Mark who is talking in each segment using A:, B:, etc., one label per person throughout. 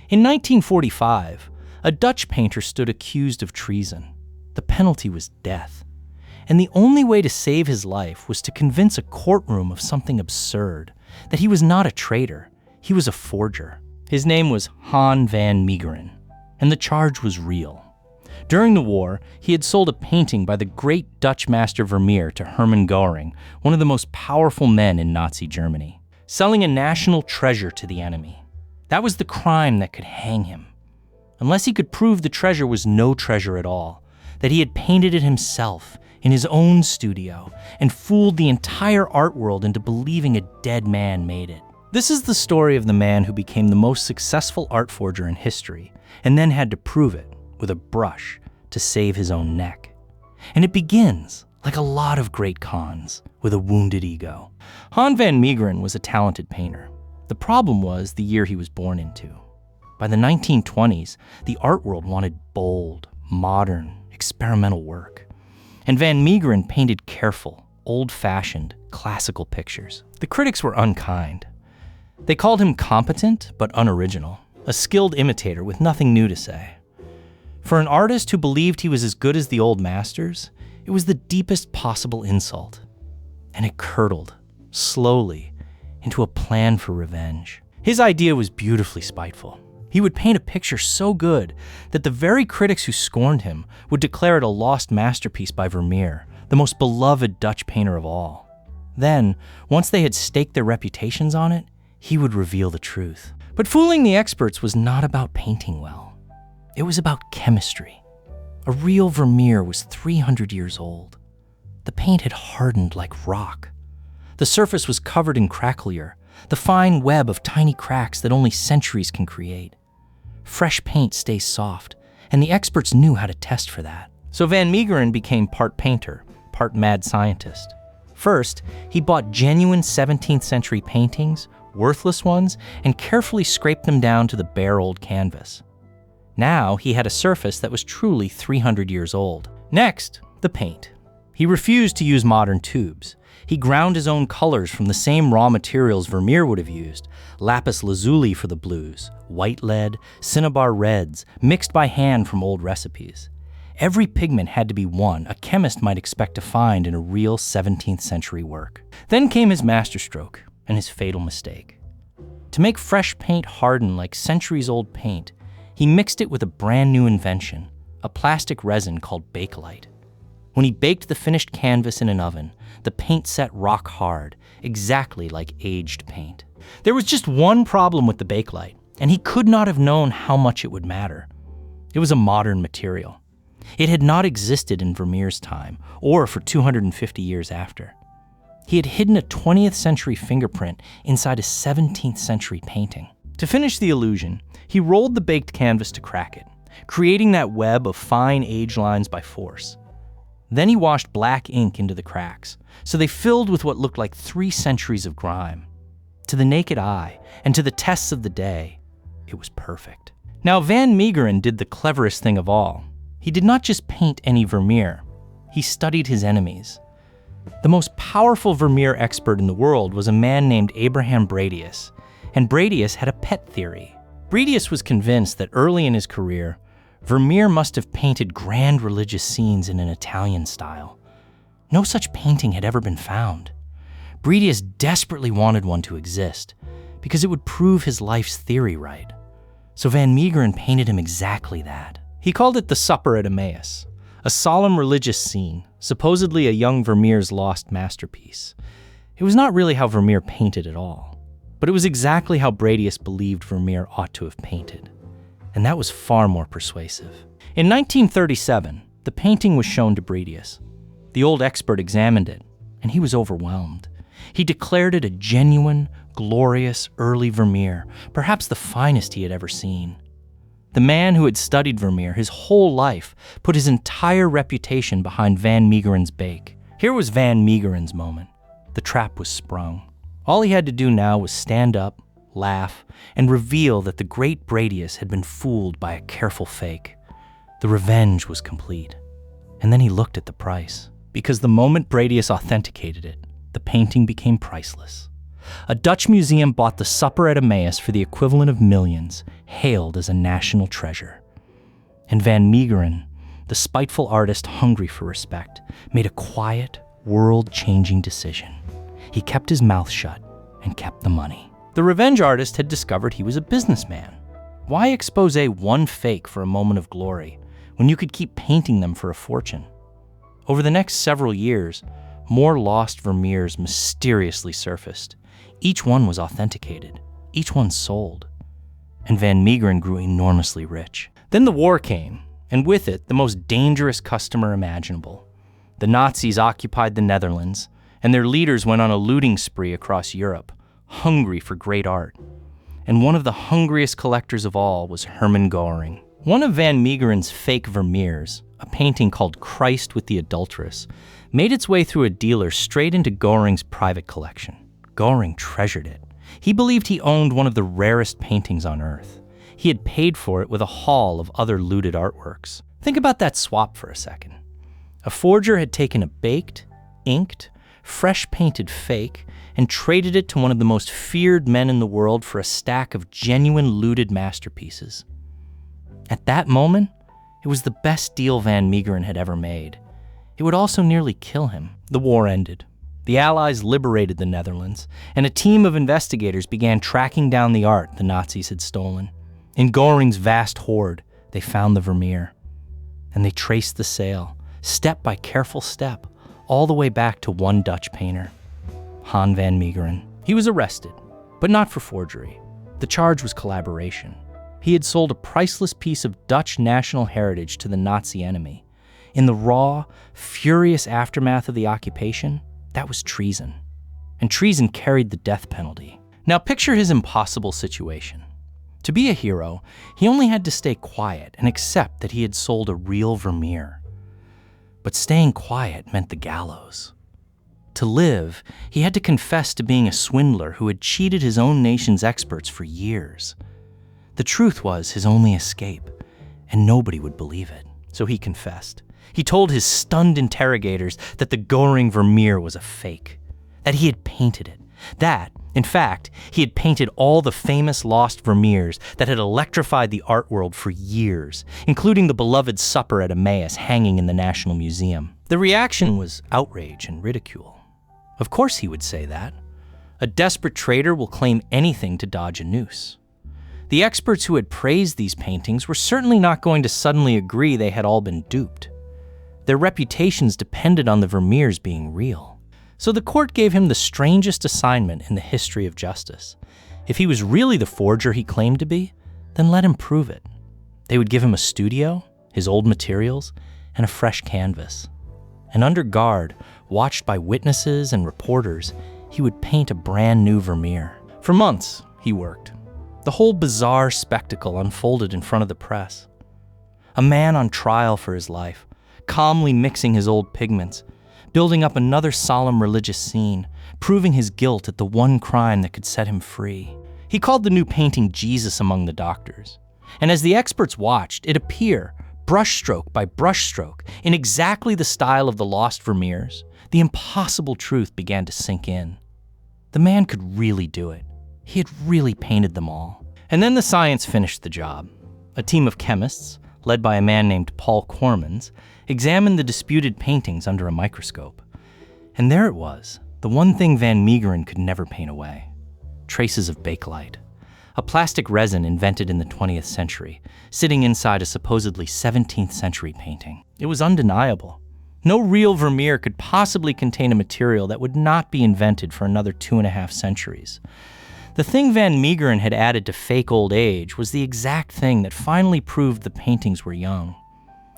A: In 1945, a Dutch painter stood accused of treason. The penalty was death. And the only way to save his life was to convince a courtroom of something absurd, that he was not a traitor, he was a forger. His name was Han van Meegeren, and the charge was real. During the war, he had sold a painting by the great Dutch master Vermeer to Hermann Goering, one of the most powerful men in Nazi Germany, selling a national treasure to the enemy. That was the crime that could hang him. Unless he could prove the treasure was no treasure at all, that he had painted it himself in his own studio and fooled the entire art world into believing a dead man made it. This is the story of the man who became the most successful art forger in history and then had to prove it with a brush to save his own neck. And it begins, like a lot of great cons, with a wounded ego. Han van Meegeren was a talented painter. The problem was the year he was born into. By the 1920s, the art world wanted bold, modern, experimental work. And van Meegeren painted careful, old-fashioned, classical pictures. The critics were unkind. They called him competent but unoriginal, a skilled imitator with nothing new to say. For an artist who believed he was as good as the old masters, it was the deepest possible insult. And it curdled, slowly, into a plan for revenge. His idea was beautifully spiteful. He would paint a picture so good that the very critics who scorned him would declare it a lost masterpiece by Vermeer, the most beloved Dutch painter of all. Then, once they had staked their reputations on it, he would reveal the truth. But fooling the experts was not about painting well. It was about chemistry. A real Vermeer was 300 years old. The paint had hardened like rock. The surface was covered in craquelure, the fine web of tiny cracks that only centuries can create. Fresh paint stays soft, and the experts knew how to test for that. So van Meegeren became part painter, part mad scientist. First, he bought genuine 17th century paintings, worthless ones, and carefully scraped them down to the bare old canvas. Now he had a surface that was truly 300 years old. Next, the paint. He refused to use modern tubes. He ground his own colors from the same raw materials Vermeer would have used: lapis lazuli for the blues, white lead, cinnabar reds, mixed by hand from old recipes. Every pigment had to be one a chemist might expect to find in a real 17th century work. Then came his masterstroke and his fatal mistake. To make fresh paint harden like centuries-old paint, he mixed it with a brand new invention, a plastic resin called Bakelite. When he baked the finished canvas in an oven, the paint set rock hard, exactly like aged paint. There was just one problem with the Bakelite, and he could not have known how much it would matter. It was a modern material. It had not existed in Vermeer's time, or for 250 years after. He had hidden a 20th century fingerprint inside a 17th century painting. To finish the illusion, he rolled the baked canvas to crack it, creating that web of fine age lines by force. Then he washed black ink into the cracks, so they filled with what looked like 3 centuries of grime. To the naked eye, and to the tests of the day, it was perfect. Now van Meegeren did the cleverest thing of all. He did not just paint any Vermeer, he studied his enemies. The most powerful Vermeer expert in the world was a man named Abraham Bredius, and Bredius had a pet theory. Bredius was convinced that early in his career, Vermeer must have painted grand religious scenes in an Italian style. No such painting had ever been found. Bredius desperately wanted one to exist, because it would prove his life's theory right. So van Meegeren painted him exactly that. He called it the Supper at Emmaus, a solemn religious scene, supposedly a young Vermeer's lost masterpiece. It was not really how Vermeer painted at all, but it was exactly how Bredius believed Vermeer ought to have painted. And that was far more persuasive. In 1937, the painting was shown to Bredius. The old expert examined it, and he was overwhelmed. He declared it a genuine, glorious, early Vermeer, perhaps the finest he had ever seen. The man who had studied Vermeer his whole life put his entire reputation behind van Meegeren's bake. Here was van Meegeren's moment. The trap was sprung. All he had to do now was stand up, laugh, and reveal that the great Bredius had been fooled by a careful fake. The revenge was complete. And then he looked at the price, because the moment Bredius authenticated it, the painting became priceless. A Dutch museum bought the supper at Emmaus for the equivalent of millions, hailed as a national treasure. And Van Meegeren, the spiteful artist hungry for respect, made a quiet, world-changing decision. He kept his mouth shut and kept the money. The revenge artist had discovered he was a businessman. Why expose one fake for a moment of glory when you could keep painting them for a fortune? Over the next several years, more lost Vermeers mysteriously surfaced. Each one was authenticated. Each one sold. And Van Meegeren grew enormously rich. Then the war came, and with it, the most dangerous customer imaginable. The Nazis occupied the Netherlands, and their leaders went on a looting spree across Europe, hungry for great art. And one of the hungriest collectors of all was Hermann Goering. One of Van Meegeren's fake Vermeers, a painting called Christ with the Adulteress, made its way through a dealer straight into Goering's private collection. Goering treasured it. He believed he owned one of the rarest paintings on Earth. He had paid for it with a haul of other looted artworks. Think about that swap for a second. A forger had taken a baked, inked, fresh-painted fake and traded it to one of the most feared men in the world for a stack of genuine looted masterpieces. At that moment, it was the best deal Van Meegeren had ever made. It would also nearly kill him. The war ended. The Allies liberated the Netherlands, and a team of investigators began tracking down the art the Nazis had stolen. In Goering's vast hoard, they found the Vermeer, and they traced the sale, step by careful step, all the way back to one Dutch painter, Han van Meegeren. He was arrested, but not for forgery. The charge was collaboration. He had sold a priceless piece of Dutch national heritage to the Nazi enemy. In the raw, furious aftermath of the occupation, that was treason. And treason carried the death penalty. Now picture his impossible situation. To be a hero, he only had to stay quiet and accept that he had sold a real Vermeer. But staying quiet meant the gallows. To live, he had to confess to being a swindler who had cheated his own nation's experts for years. The truth was his only escape, and nobody would believe it. So he confessed. He told his stunned interrogators that the Goering Vermeer was a fake, that he had painted it, that, in fact, he had painted all the famous lost Vermeers that had electrified the art world for years, including the beloved supper at Emmaus hanging in the National Museum. The reaction was outrage and ridicule. Of course he would say that. A desperate trader will claim anything to dodge a noose. The experts who had praised these paintings were certainly not going to suddenly agree they had all been duped. Their reputations depended on the Vermeers being real. So the court gave him the strangest assignment in the history of justice. If he was really the forger he claimed to be, then let him prove it. They would give him a studio, his old materials, and a fresh canvas. And under guard, watched by witnesses and reporters, he would paint a brand new Vermeer. For months, he worked. The whole bizarre spectacle unfolded in front of the press. A man on trial for his life, calmly mixing his old pigments, building up another solemn religious scene, proving his guilt at the one crime that could set him free. He called the new painting Jesus among the doctors. And as the experts watched, it appear, brushstroke by brushstroke, in exactly the style of the lost Vermeers, the impossible truth began to sink in. The man could really do it. He had really painted them all. And then the science finished the job. A team of chemists, led by a man named Paul Cormans, examined the disputed paintings under a microscope. And there it was, the one thing Van Meegeren could never paint away. Traces of Bakelite, a plastic resin invented in the 20th century, sitting inside a supposedly 17th century painting. It was undeniable. No real Vermeer could possibly contain a material that would not be invented for another 2.5 centuries. The thing Van Meegeren had added to fake old age was the exact thing that finally proved the paintings were young.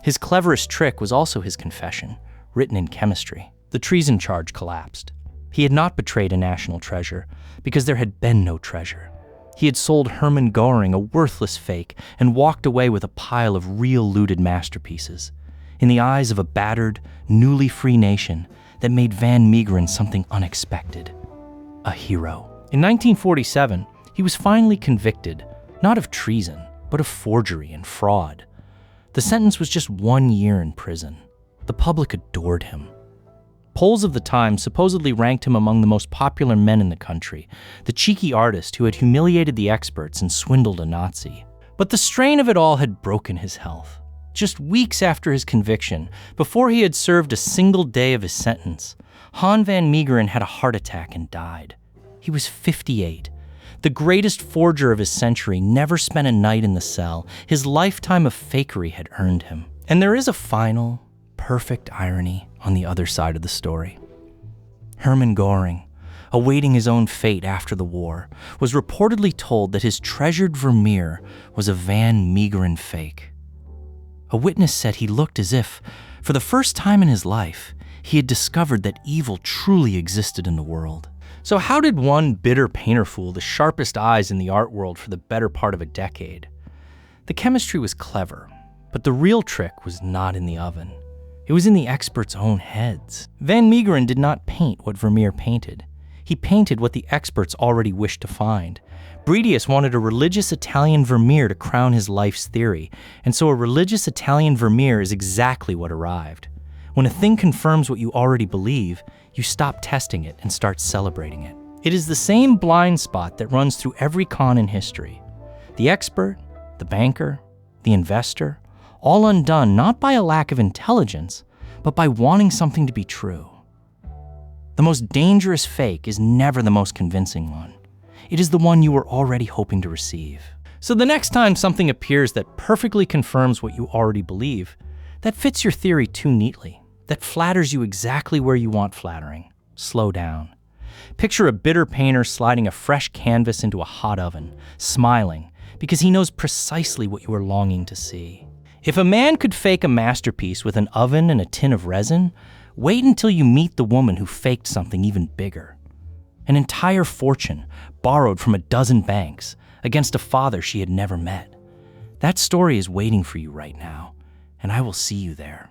A: His cleverest trick was also his confession, written in chemistry. The treason charge collapsed. He had not betrayed a national treasure, because there had been no treasure. He had sold Hermann Goering a worthless fake and walked away with a pile of real looted masterpieces, in the eyes of a battered, newly free nation that made Van Meegeren something unexpected, a hero. In 1947, he was finally convicted, not of treason, but of forgery and fraud. The sentence was just 1 year in prison. The public adored him. Polls of the time supposedly ranked him among the most popular men in the country, the cheeky artist who had humiliated the experts and swindled a Nazi. But the strain of it all had broken his health. Just weeks after his conviction, before he had served a single day of his sentence, Han van Meegeren had a heart attack and died. He was 58. The greatest forger of his century never spent a night in the cell. His lifetime of fakery had earned him. And there is a final, perfect irony on the other side of the story. Hermann Goering, awaiting his own fate after the war, was reportedly told that his treasured Vermeer was a Van Meegeren fake. A witness said he looked as if, for the first time in his life, he had discovered that evil truly existed in the world. So how did one bitter painter fool the sharpest eyes in the art world for the better part of a decade? The chemistry was clever, but the real trick was not in the oven. It was in the experts' own heads. Van Meegeren did not paint what Vermeer painted. He painted what the experts already wished to find. Bredius wanted a religious Italian Vermeer to crown his life's theory, and so a religious Italian Vermeer is exactly what arrived. When a thing confirms what you already believe, you stop testing it and start celebrating it. It is the same blind spot that runs through every con in history. The expert, the banker, the investor, all undone not by a lack of intelligence, but by wanting something to be true. The most dangerous fake is never the most convincing one. It is the one you were already hoping to receive. So the next time something appears that perfectly confirms what you already believe, that fits your theory too neatly, that flatters you exactly where you want flattering, slow down. Picture a bitter painter sliding a fresh canvas into a hot oven, smiling, because he knows precisely what you are longing to see. If a man could fake a masterpiece with an oven and a tin of resin, wait until you meet the woman who faked something even bigger. An entire fortune borrowed from a dozen banks against a father she had never met. That story is waiting for you right now, and I will see you there.